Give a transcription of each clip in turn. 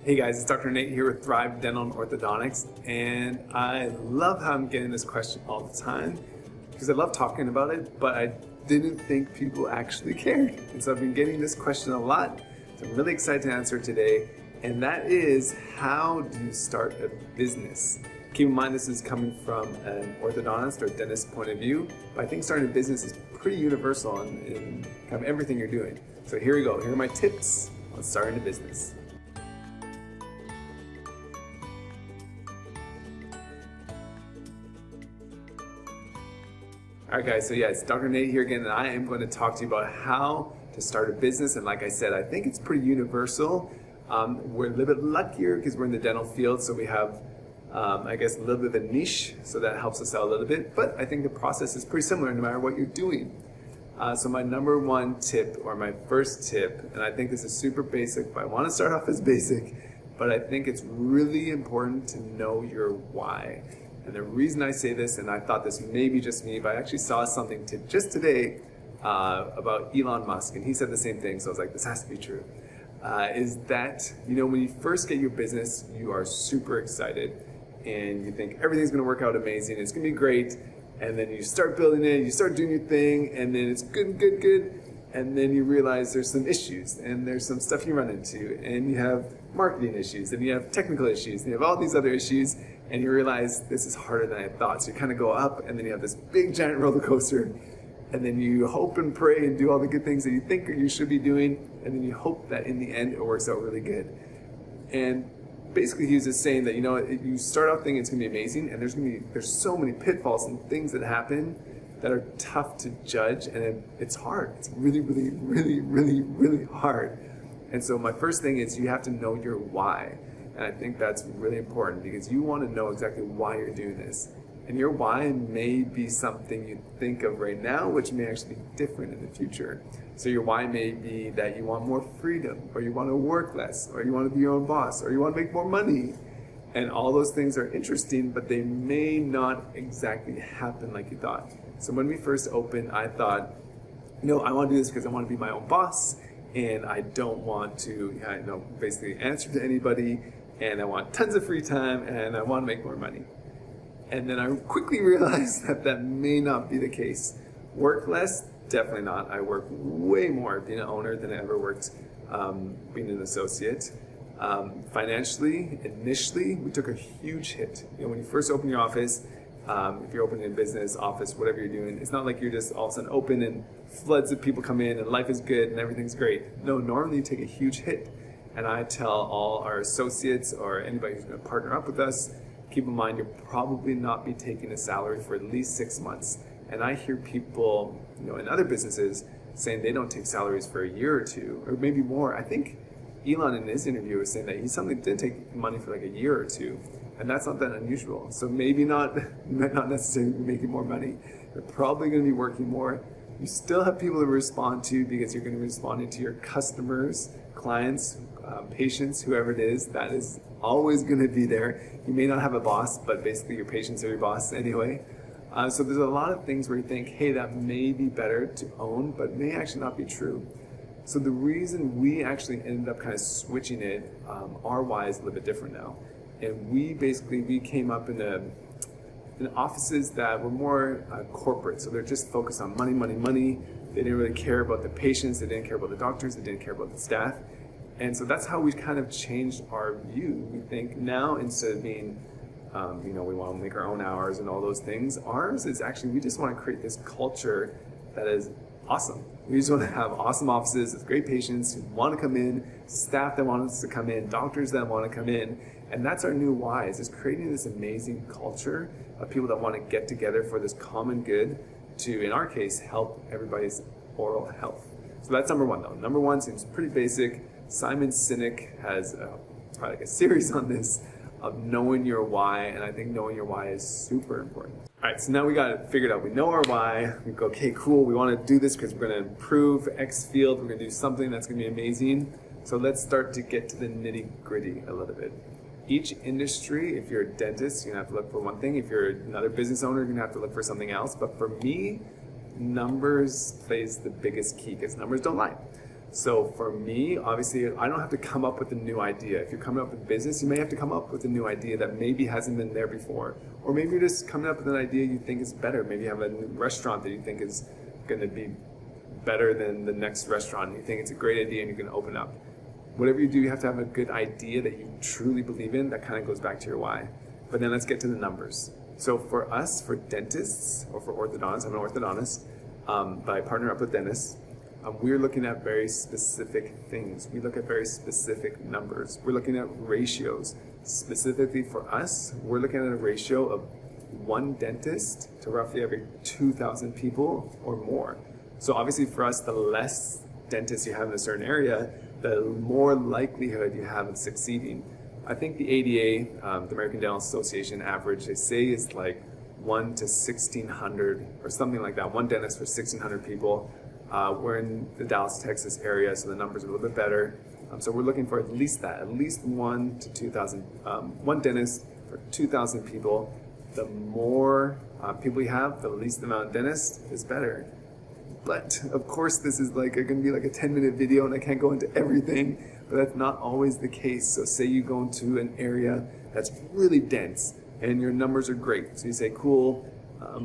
Hey guys, it's Dr. Nate here with Thrive Dental and Orthodontics, and I love how I'm getting this question all the time because I love talking about it, but I didn't think people actually cared. And so I've been getting this question a lot, so I'm really excited to answer it today, and that is, how do you start a business? Keep in mind this is coming from an orthodontist or dentist point of view, but I think starting a business is pretty universal in kind of everything you're doing. So here we go. Here are my tips on starting a business. Alright guys, so yeah, it's Dr. Nate here again, and I am going to talk to you about how to start a business. And like I said, I think it's pretty universal. We're a little bit luckier because we're in the dental field, so we have, I guess, a little bit of a niche, so that helps us out a little bit. But I think the process is pretty similar no matter what you're doing. So my number one tip, or my first tip, and I think this is super basic, but I want to start off as basic, but I think it's really important to know your why. And the reason I say this, and I thought this may be just me, but I actually saw something just today about Elon Musk, and he said the same thing, so I was like, this has to be true, is that, you know, when you first get your business, you are super excited, and you think everything's going to work out amazing, it's going to be great, and then you start building it, you start doing your thing, and then it's good, and then you realize there's some issues, and there's some stuff you run into, and you have marketing issues, and you have technical issues, and you have all these other issues, and you realize this is harder than I thought. So you kind of go up, and then you have this big giant roller coaster, and then you hope and pray and do all the good things that you think you should be doing, and then you hope that in the end it works out really good. And basically he was just saying that, you know, you start out thinking it's going to be amazing, and there's so many pitfalls and things that happen that are tough to judge, and it's hard. It's really hard. And so my first thing is you have to know your why. And I think that's really important because you want to know exactly why you're doing this. And your why may be something you think of right now, which may actually be different in the future. So your why may be that you want more freedom, or you want to work less, or you want to be your own boss, or you want to make more money. And all those things are interesting, but they may not exactly happen like you thought. So when we first opened, I thought, you know, I want to do this because I want to be my own boss, and I don't want to, basically answer to anybody, and I want tons of free time, and I want to make more money. And then I quickly realized that that may not be the case. Work less? Definitely not. I work way more being an owner than I ever worked being an associate. Financially, initially, we took a huge hit. You know, when you first open your office, if you're opening a business, office, whatever you're doing, it's not like you're just all of a sudden open and floods of people come in and life is good and everything's great. No, normally you take a huge hit. And I tell all our associates or anybody who's going to partner up with us, keep in mind you'll probably not be taking a salary for at least 6 months. And I hear people, you know, in other businesses saying they don't take salaries for a year or two, or maybe more. I think Elon in his interview was saying that he suddenly did take money for like a year or two, and that's not that unusual. So maybe not necessarily making more money. You're probably going to be working more. You still have people to respond to because you're going to be responding to your customers, clients, patients, whoever it is. That is always going to be there. You may not have a boss, but basically your patients are your boss anyway. So there's a lot of things where you think, hey, that may be better to own, but may actually not be true. So the reason we actually ended up kind of switching it, our why is a little bit different now. And we came up in offices that were more corporate. So they're just focused on money. They didn't really care about the patients. They didn't care about the doctors. They didn't care about the staff. And so that's how we kind of changed our view. We think now, instead of being, we want to make our own hours and all those things, ours is actually, we just want to create this culture that is awesome. We just want to have awesome offices with great patients who want to come in, staff that want us to come in, doctors that want to come in. And that's our new why, is just creating this amazing culture of people that want to get together for this common good to, in our case, help everybody's oral health. So that's number one though. Number one seems pretty basic. Simon Sinek has probably like a series on this of knowing your why, and I think knowing your why is super important. All right, so now we got it figured out. We know our why. We go, okay, cool. We want to do this because we're going to improve X field. We're going to do something that's going to be amazing. So let's start to get to the nitty-gritty a little bit. Each industry, if you're a dentist, you're going to have to look for one thing. If you're another business owner, you're going to have to look for something else. But for me, numbers plays the biggest key because numbers don't lie. So for me, obviously, I don't have to come up with a new idea. If you're coming up with business, you may have to come up with a new idea that maybe hasn't been there before. Or maybe you're just coming up with an idea you think is better. Maybe you have a new restaurant that you think is going to be better than the next restaurant. You think it's a great idea and you're going to open up. Whatever you do, you have to have a good idea that you truly believe in. That kind of goes back to your why. But then let's get to the numbers. So for us, for dentists or for orthodontists, I'm an orthodontist, but I partner up with dentists. We're looking at very specific things. We look at very specific numbers. We're looking at ratios. Specifically for us, we're looking at a ratio of one dentist to roughly every 2,000 people or more. So obviously for us, the less dentists you have in a certain area, the more likelihood you have of succeeding. I think the ADA, the American Dental Association average, they say is like 1 to 1,600 or something like that. One dentist for 1,600 people. We're in the Dallas, Texas area, so the numbers are a little bit better. So we're looking for at least that, at least 1 to 2,000, one dentist for 2,000 people. The more people you have, the least amount of dentists is better. But of course, this is like going to be like a 10-minute video, and I can't go into everything. But that's not always the case. So say you go into an area that's really dense, and your numbers are great. So you say, cool.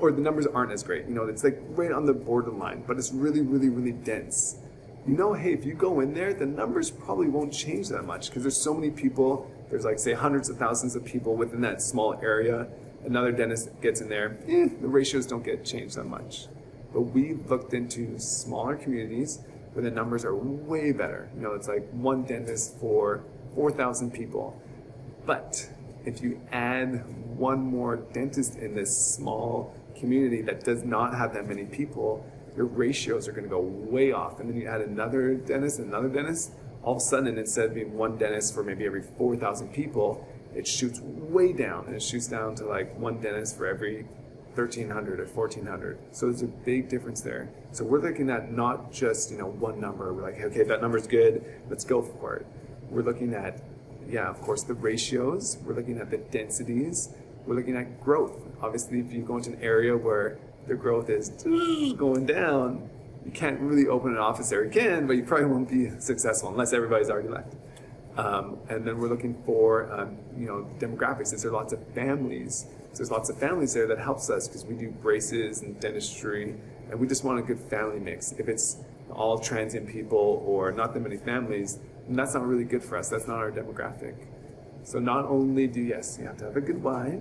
Or the numbers aren't as great. You know, it's like right on the borderline, but it's really, really, really dense. You know, hey, if you go in there, the numbers probably won't change that much because there's so many people. There's like, say, hundreds of thousands of people within that small area. Another dentist gets in there, the ratios don't get changed that much. But we've looked into smaller communities where the numbers are way better. You know, it's like one dentist for 4,000 people. But if you add one more dentist in this small community that does not have that many people, your ratios are going to go way off. And then you add another dentist, all of a sudden, instead of being one dentist for maybe every 4,000 people, it shoots way down, and it shoots down to like one dentist for every 1,300 or 1,400. So there's a big difference there. So we're looking at not just, one number. We're like, okay, that number's good, let's go for it. We're looking at, of course, the ratios. We're looking at the densities. We're looking at growth. Obviously, if you go into an area where the growth is going down, you can't really open an office there again, but you probably won't be successful unless everybody's already left. And then we're looking for, demographics. Is there lots of families? So there's lots of families there that helps us because we do braces and dentistry, and we just want a good family mix. If it's all transient people or not that many families, then that's not really good for us. That's not our demographic. So not only you have to have a good why,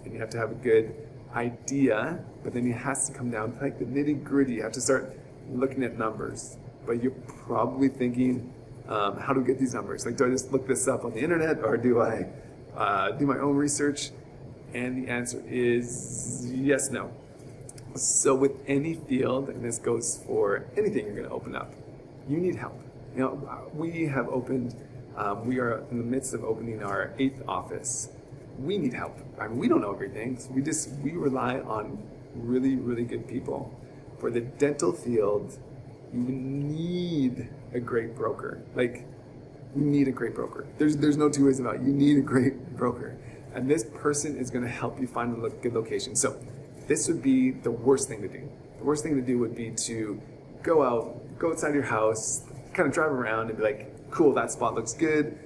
and you have to have a good idea, but then it has to come down to like the nitty gritty. You have to start looking at numbers. But you're probably thinking, how do we get these numbers? Like, do I just look this up on the internet, or do I do my own research? And the answer is yes, no. So with any field, and this goes for anything you're going to open up, you need help. We have opened, we are in the midst of opening our 8th office. We need help. I mean, we don't know everything. So we rely on really, really good people. For the dental field, you need a great broker. Like, you need a great broker. There's no two ways about it. You need a great broker. And this person is going to help you find a good location. So this would be the worst thing to do. The worst thing to do would be to go outside your house, kind of drive around and be like, cool, that spot looks good.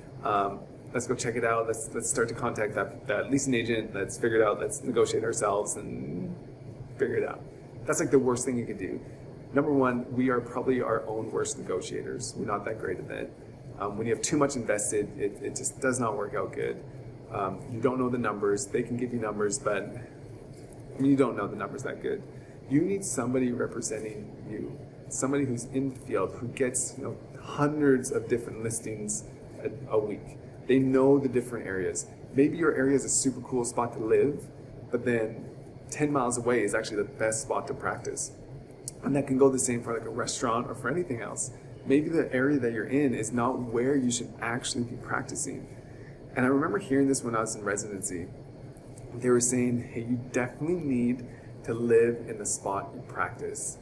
Let's go check it out. Let's start to contact that leasing agent. Let's figure it out. Let's negotiate ourselves and figure it out. That's like the worst thing you could do. Number one, we are probably our own worst negotiators. We're not that great at that. When you have too much invested, it just does not work out good. You don't know the numbers. They can give you numbers, but you don't know the numbers that good. You need somebody representing you, somebody who's in the field, who gets hundreds of different listings a week. They know the different areas. Maybe your area is a super cool spot to live, but then 10 miles away is actually the best spot to practice. And that can go the same for like a restaurant or for anything else. Maybe the area that you're in is not where you should actually be practicing. And I remember hearing this when I was in residency. They were saying, hey, you definitely need to live in the spot you practice.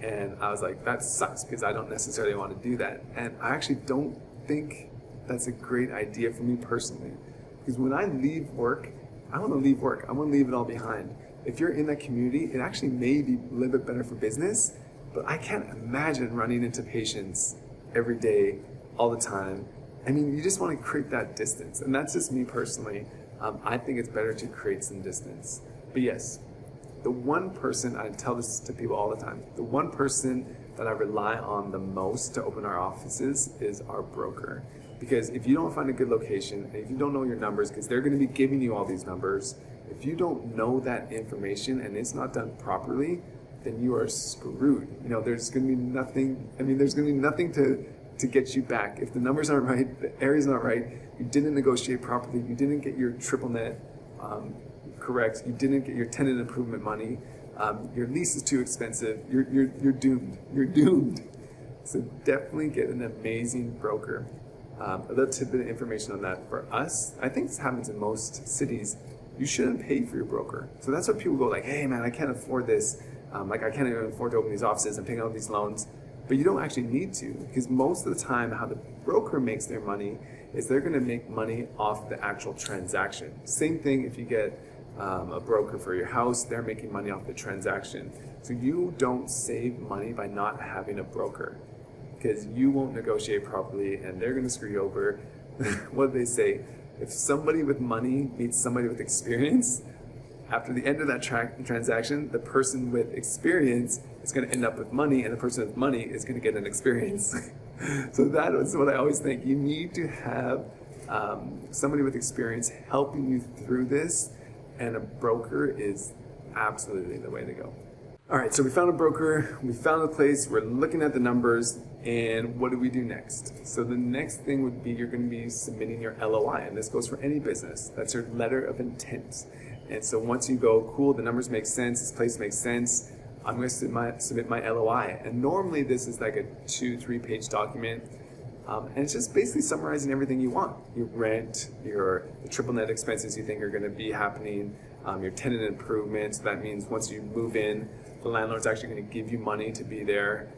And I was like, that sucks because I don't necessarily want to do that. And I actually don't think that's a great idea for me personally. Because when I leave work, I want to leave work. I want to leave it all behind. If you're in that community, it actually may be a little bit better for business, but I can't imagine running into patients every day, all the time. I mean, you just want to create that distance. And that's just me personally. I think it's better to create some distance. But yes, the one person, I tell this to people all the time, the one person that I rely on the most to open our offices is our broker. Because if you don't find a good location, and if you don't know your numbers, because they're going to be giving you all these numbers, if you don't know that information and it's not done properly, then you are screwed. You know, there's going to be nothing, there's going to be nothing to get you back. If the numbers aren't right, the area's not right, you didn't negotiate properly, you didn't get your triple net correct, you didn't get your tenant improvement money, your lease is too expensive, you're doomed. You're doomed. So definitely get an amazing broker. A little tidbit of information on that. For us, I think this happens in most cities, you shouldn't pay for your broker. So that's what people go like, hey man, I can't afford this. I can't even afford to open these offices and pay out these loans. But you don't actually need to, because most of the time how the broker makes their money is they're going to make money off the actual transaction. Same thing if you get a broker for your house, they're making money off the transaction. So you don't save money by not having a broker, because you won't negotiate properly and they're going to screw you over. What do they say? If somebody with money meets somebody with experience, after the end of that transaction, the person with experience is going to end up with money, and the person with money is going to get an experience. So that is what I always think. You need to have somebody with experience helping you through this, and a broker is absolutely the way to go. All right, so we found a broker, we found a place, we're looking at the numbers, and what do we do next? So the next thing would be you're going to be submitting your LOI, and this goes for any business. That's your letter of intent. And so once you go, cool, the numbers make sense, this place makes sense, I'm going to submit my LOI. And normally this is like a 2-3 page document. And it's just basically summarizing everything you want. Your rent, the triple net expenses you think are going to be happening, your tenant improvements. That means once you move in, the landlord's actually going to give you money to be there.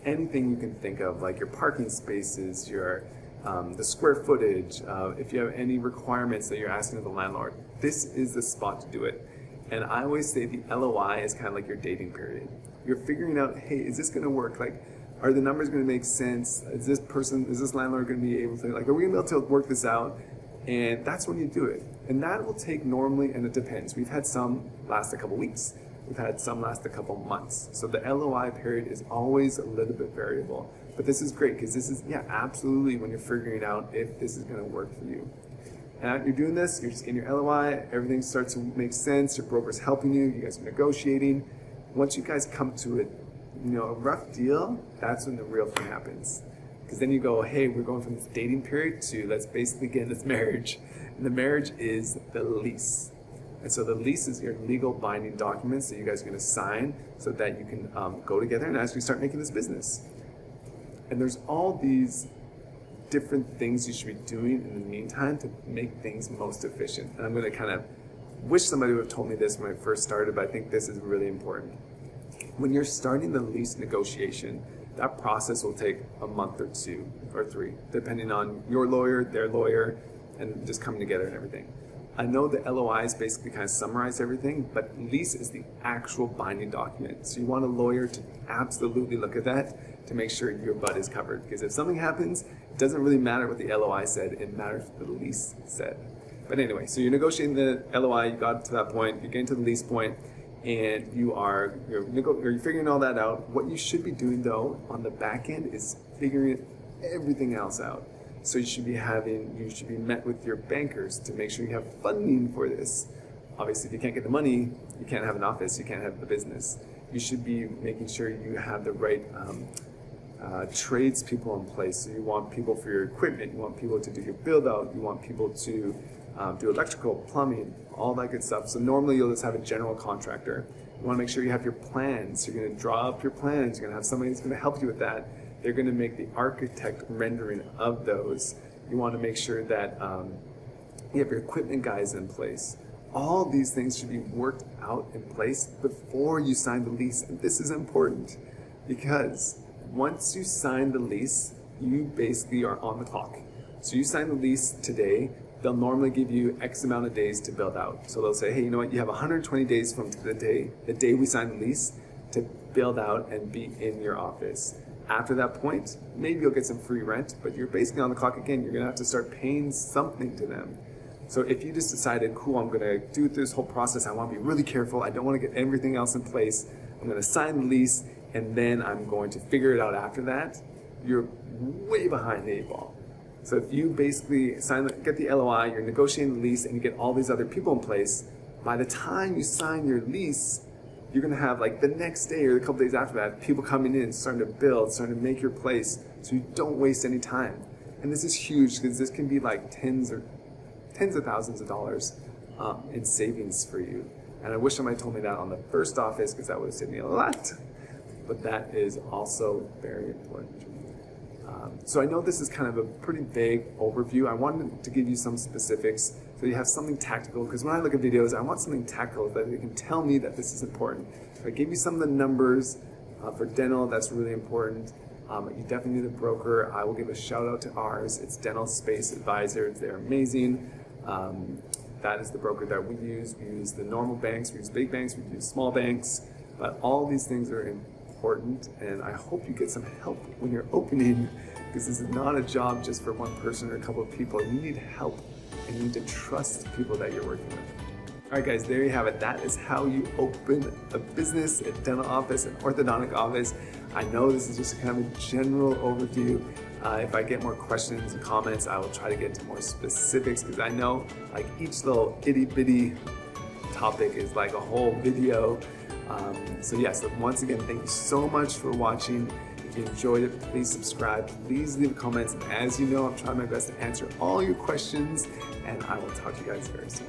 Anything you can think of, like your parking spaces, the square footage, if you have any requirements that you're asking of the landlord, this is the spot to do it. And I always say the LOI is kind of like your dating period. You're figuring out, hey, is this going to work? Like, are the numbers going to make sense? Is this landlord going to be able to, like, are we going to be able to work this out? And that's when you do it. And that will take normally, and it depends. We've had some last a couple weeks. We've had some last a couple months. So the LOI period is always a little bit variable. But this is great, because this is, absolutely when you're figuring out if this is going to work for you. And you're doing this, you're just getting your LOI, everything starts to make sense, your broker's helping you, you guys are negotiating. Once you guys come to a rough deal, that's when the real thing happens. Because then you go, hey, we're going from this dating period to let's basically get this marriage. And the marriage is the lease. And so the lease is your legal binding documents that you guys are going to sign so that you can go together and actually start making this business. And there's all these different things you should be doing in the meantime to make things most efficient. And I'm going to kind of wish somebody would have told me this when I first started, but I think this is really important. When you're starting the lease negotiation, that process will take a month or 2 or 3, depending on your lawyer, their lawyer, and just coming together and everything. I know the LOIs basically kind of summarize everything, but lease is the actual binding document. So you want a lawyer to absolutely look at that to make sure your butt is covered. Because if something happens, it doesn't really matter what the LOI said, it matters what the lease said. But anyway, so you're negotiating the LOI, you got to that point, you're getting to the lease point, and you're figuring all that out. What you should be doing though on the back end is figuring everything else out. So you should be met with your bankers to make sure you have funding for this. Obviously, if you can't get the money, you can't have an office, you can't have the business. You should be making sure you have the right tradespeople in place. So you want people for your equipment, you want people to do your build out, you want people to do electrical, plumbing, all that good stuff. So normally you'll just have a general contractor. You want to make sure you have your plans. You're going to draw up your plans. You're going to have somebody that's going to help you with that. They're going to make the architect rendering of those. You want to make sure that you have your equipment guys in place. All these things should be worked out in place before you sign the lease. And this is important because once you sign the lease, you basically are on the clock. So you sign the lease today, they'll normally give you X amount of days to build out. So they'll say, hey, you know what, you have 120 days from the day we sign the lease to build out and be in your office. After that point, maybe you'll get some free rent, but you're basically on the clock again. You're gonna have to start paying something to them. So if you just decided, cool, I'm gonna do this whole process, I wanna be really careful, I don't wanna get everything else in place, I'm gonna sign the lease, and then I'm going to figure it out after that, you're way behind the 8 ball. So if you basically get the LOI, you're negotiating the lease, and you get all these other people in place, by the time you sign your lease, you're gonna have like the next day or a couple days after that, people coming in, starting to build, starting to make your place, so you don't waste any time. And this is huge because this can be like tens of thousands of dollars in savings for you. And I wish somebody told me that on the first office because that would have saved me a lot. But that is also very important. So I know this is kind of a pretty vague overview. I wanted to give you some specifics so you have something tactical, because when I look at videos, I want something tactical that they can tell me that this is important. So I gave you some of the numbers for dental, that's really important. You definitely need a broker. I will give a shout out to ours. It's Dental Space Advisors. They're amazing. That is the broker that we use. We use the normal banks, we use big banks, we use small banks, but all these things are important, and I hope you get some help when you're opening, because this is not a job just for one person or a couple of people. You need help, and you need to trust the people that you're working with. All right, guys, there you have it. That is how you open a business, a dental office, an orthodontic office. I know this is just kind of a general overview. If I get more questions and comments, I will try to get to more specifics, because I know like each little itty bitty topic is like a whole video. So once again, thank you so much for watching. If you enjoyed it, please subscribe, please leave comments. And as you know, I'm trying my best to answer all your questions, and I will talk to you guys very soon.